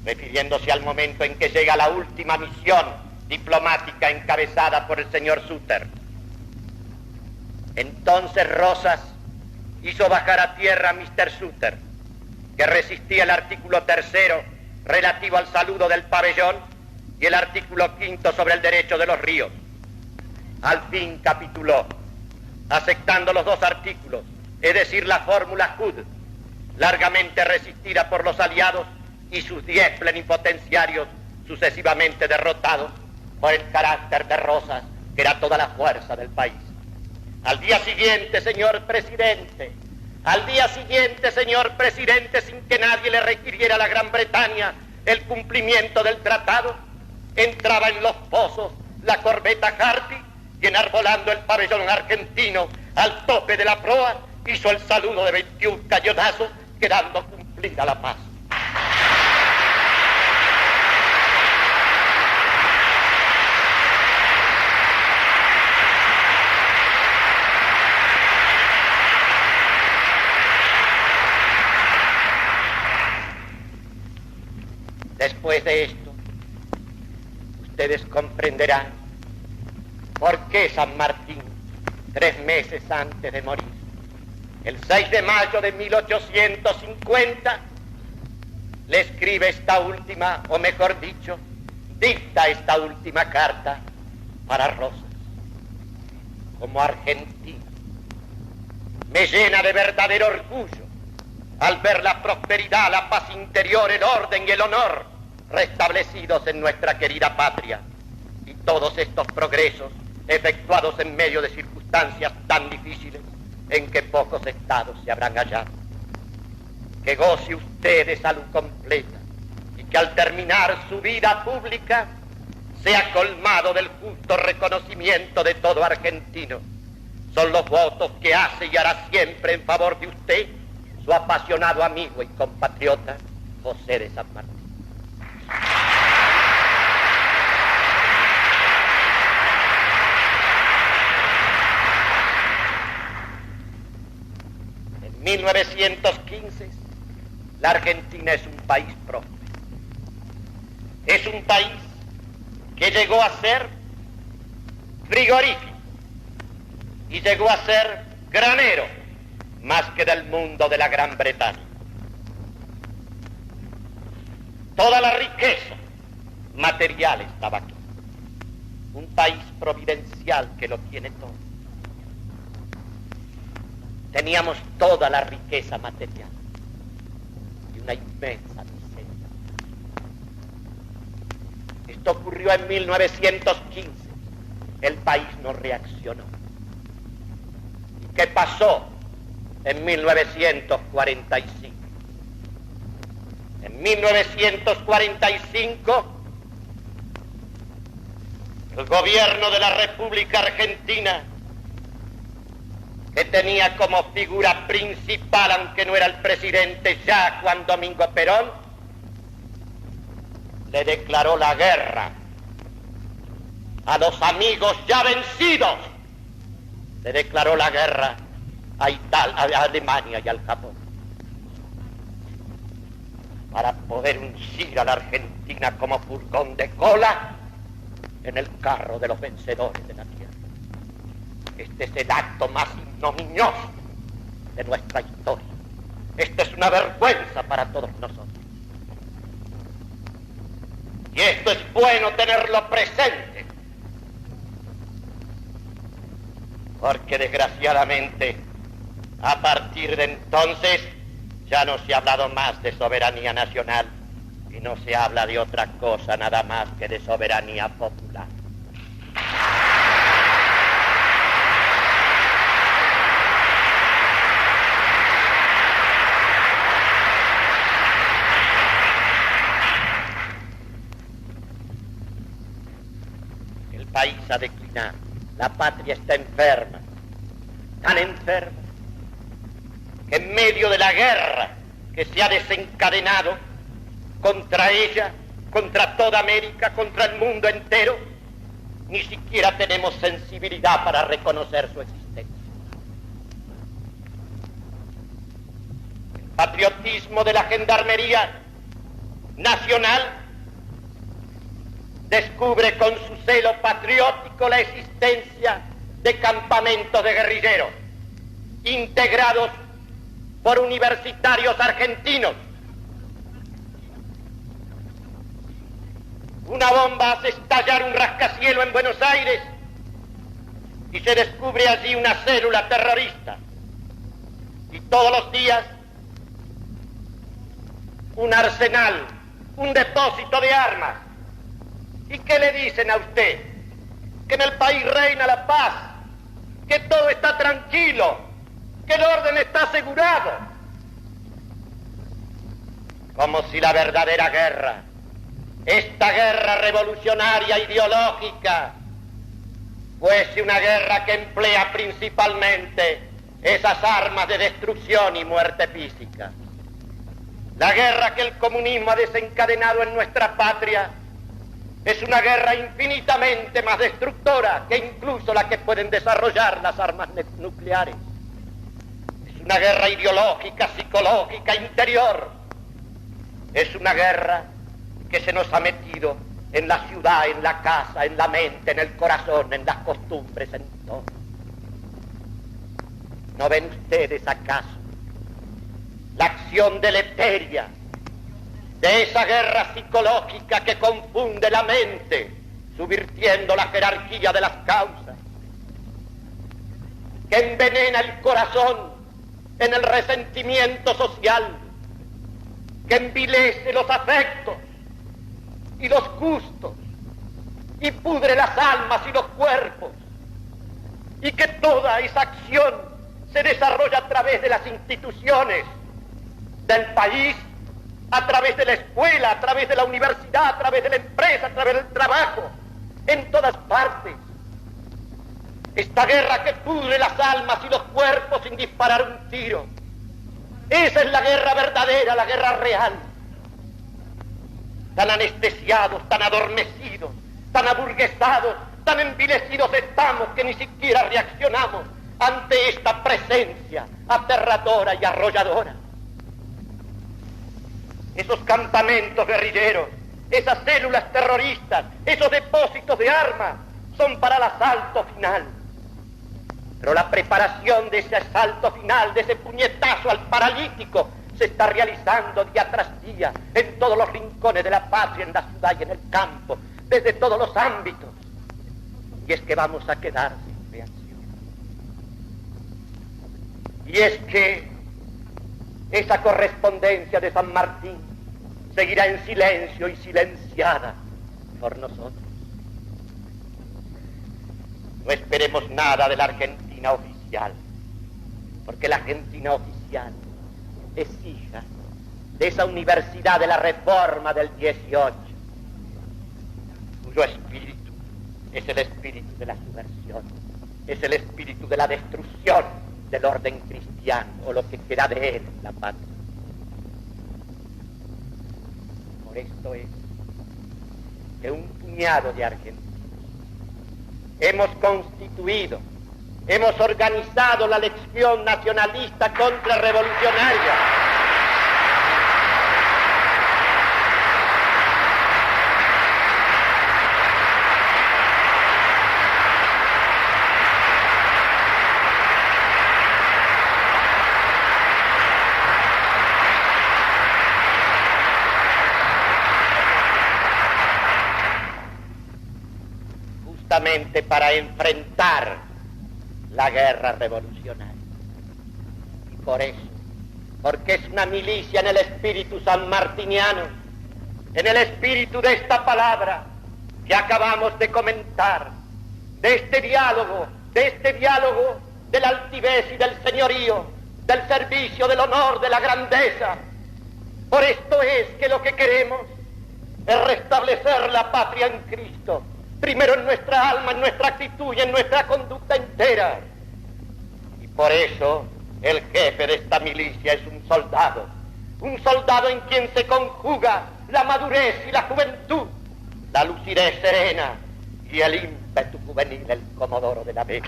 refiriéndose al momento en que llega la última misión diplomática encabezada por el señor Sutter. Entonces Rosas hizo bajar a tierra a Mr. Sutter, que resistía el artículo 3º relativo al saludo del pabellón y el artículo 5º sobre el derecho de los ríos. Al fin capituló, aceptando los dos artículos, es decir, la fórmula Hood, largamente resistida por los aliados y sus 10 plenipotenciarios sucesivamente derrotados por el carácter de Rosas, que era toda la fuerza del país. Al día siguiente, señor presidente, sin que nadie le requiriera a la Gran Bretaña el cumplimiento del tratado, entraba en los pozos la corbeta Hardy y enarbolando el pabellón argentino al tope de la proa, hizo el saludo de 21 cañonazos, quedando cumplida la paz. Después de esto, ustedes comprenderán por qué San Martín, 3 meses antes de morir, el 6 de mayo de 1850, le escribe esta última, o mejor dicho, dicta esta última carta para Rosas. Como argentino, me llena de verdadero orgullo al ver la prosperidad, la paz interior, el orden y el honor restablecidos en nuestra querida patria, y todos estos progresos efectuados en medio de circunstancias tan difíciles en que pocos estados se habrán hallado. Que goce usted de salud completa y que al terminar su vida pública sea colmado del justo reconocimiento de todo argentino. Son los votos que hace y hará siempre en favor de usted su apasionado amigo y compatriota José de San Martín. En 1915, la Argentina es un país próspero. Es un país que llegó a ser frigorífico y llegó a ser granero más que del mundo de la Gran Bretaña. Toda la riqueza material estaba aquí. Un país providencial que lo tiene todo. Teníamos toda la riqueza material y una inmensa miseria. Esto ocurrió en 1915. El país no reaccionó. ¿Y qué pasó en 1945? En 1945, el gobierno de la República Argentina, que tenía como figura principal, aunque no era el presidente ya, Juan Domingo Perón, le declaró la guerra a los amigos ya vencidos. Le declaró la guerra a Alemania y al Japón, para poder uncir a la Argentina como furgón de cola en el carro de los vencedores de la tierra. Este es el acto más ignominioso de nuestra historia. Esta es una vergüenza para todos nosotros. Y esto es bueno tenerlo presente, porque desgraciadamente, a partir de entonces, ya no se ha hablado más de soberanía nacional y no se habla de otra cosa nada más que de soberanía popular. El país ha declinado, la patria está enferma, tan enferma que en medio de la guerra que se ha desencadenado contra ella, contra toda América, contra el mundo entero, ni siquiera tenemos sensibilidad para reconocer su existencia. El patriotismo de la gendarmería nacional descubre con su celo patriótico la existencia de campamentos de guerrilleros integrados por universitarios argentinos. Una bomba hace estallar un rascacielos en Buenos Aires y se descubre allí una célula terrorista. Y todos los días un arsenal, un depósito de armas. ¿Y qué le dicen a usted? Que en el país reina la paz, que todo está tranquilo, que el orden está asegurado. Como si la verdadera guerra, esta guerra revolucionaria ideológica, fuese una guerra que emplea principalmente esas armas de destrucción y muerte física. La guerra que el comunismo ha desencadenado en nuestra patria es una guerra infinitamente más destructora que incluso la que pueden desarrollar las armas nucleares. Es una guerra ideológica, psicológica, interior. Es una guerra que se nos ha metido en la ciudad, en la casa, en la mente, en el corazón, en las costumbres, en todo. ¿No ven ustedes acaso la acción deleteria de esa guerra psicológica que confunde la mente, subvirtiendo la jerarquía de las causas, que envenena el corazón en el resentimiento social, que envilece los afectos y los gustos, y pudre las almas y los cuerpos, y que toda esa acción se desarrolla a través de las instituciones del país, a través de la escuela, a través de la universidad, a través de la empresa, a través del trabajo, en todas partes. Esta guerra que pudre las almas y los cuerpos sin disparar un tiro. Esa es la guerra verdadera, la guerra real. Tan anestesiados, tan adormecidos, tan aburguesados, tan envilecidos estamos que ni siquiera reaccionamos ante esta presencia aterradora y arrolladora. Esos campamentos guerrilleros, esas células terroristas, esos depósitos de armas, son para el asalto final. Pero la preparación de ese asalto final, de ese puñetazo al paralítico, se está realizando día tras día, en todos los rincones de la patria, en la ciudad y en el campo, desde todos los ámbitos. Y es que vamos a quedar sin reacción. Y es que esa correspondencia de San Martín seguirá en silencio y silenciada por nosotros. No esperemos nada de la Argentina oficial, porque la Argentina oficial es hija de esa Universidad de la Reforma del 18, cuyo espíritu es el espíritu de la subversión, es el espíritu de la destrucción del orden cristiano, o lo que queda de él, la patria. Por esto es que un puñado de argentinos hemos constituido, hemos organizado la Legión Nacionalista Contrarrevolucionaria. Para enfrentar la guerra revolucionaria. Y por eso, porque es una milicia en el espíritu sanmartiniano, en el espíritu de esta palabra que acabamos de comentar, de este diálogo de la altivez y del señorío, del servicio, del honor, de la grandeza. Por esto es que lo que queremos es restablecer la patria en Cristo, primero en nuestra alma, en nuestra actitud y en nuestra conducta entera. Y por eso el jefe de esta milicia es un soldado en quien se conjuga la madurez y la juventud, la lucidez serena y el ímpetu juvenil, el Comodoro de la Vega.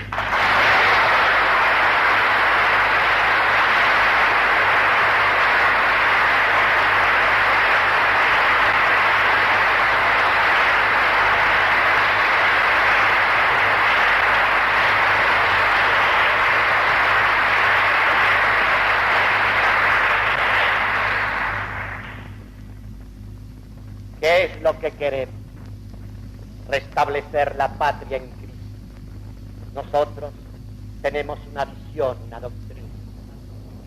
¿Qué es lo que queremos? Restablecer la patria en Cristo. Nosotros tenemos una visión, una doctrina.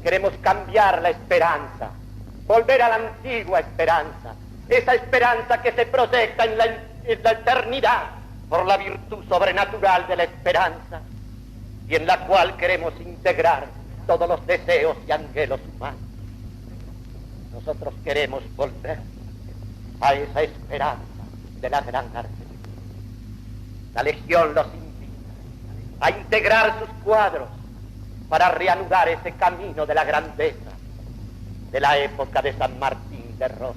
Queremos cambiar la esperanza, volver a la antigua esperanza, esa esperanza que se proyecta en la eternidad por la virtud sobrenatural de la esperanza y en la cual queremos integrar todos los deseos y anhelos humanos. Nosotros queremos volver a esa esperanza de la gran Argentina. La Legión los invita a integrar sus cuadros para reanudar ese camino de la grandeza de la época de San Martín de Rosas.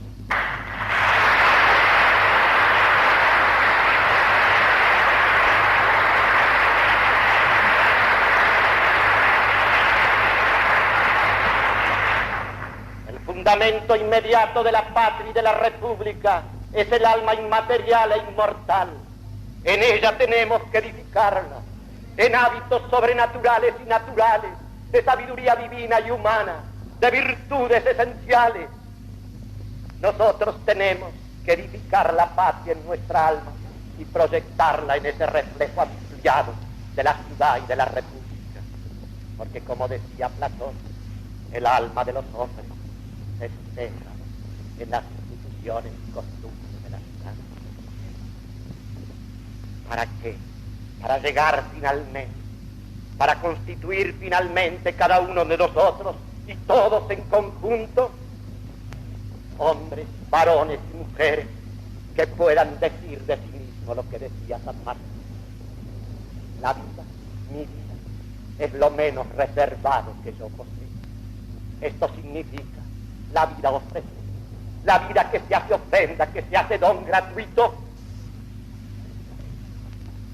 El fundamento inmediato de la patria y de la república es el alma inmaterial e inmortal. En ella tenemos que edificarla, en hábitos sobrenaturales y naturales, de sabiduría divina y humana, de virtudes esenciales. Nosotros tenemos que edificar la patria en nuestra alma y proyectarla en ese reflejo ampliado de la ciudad y de la república. Porque como decía Platón, el alma de los hombres se expresa en las instituciones y costumbres de la ciudad. ¿Para qué? Para llegar finalmente, para constituir finalmente cada uno de nosotros y todos en conjunto, hombres, varones y mujeres que puedan decir de sí mismos lo que decía San Martín. La vida, mi vida, es lo menos reservado que yo poseo. Esto significa la vida ofrecida, la vida que se hace ofrenda, que se hace don gratuito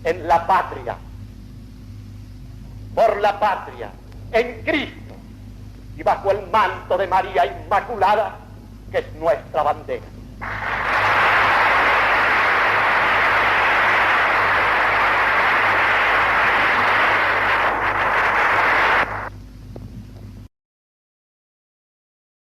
en la patria, por la patria, en Cristo y bajo el manto de María Inmaculada, que es nuestra bandera.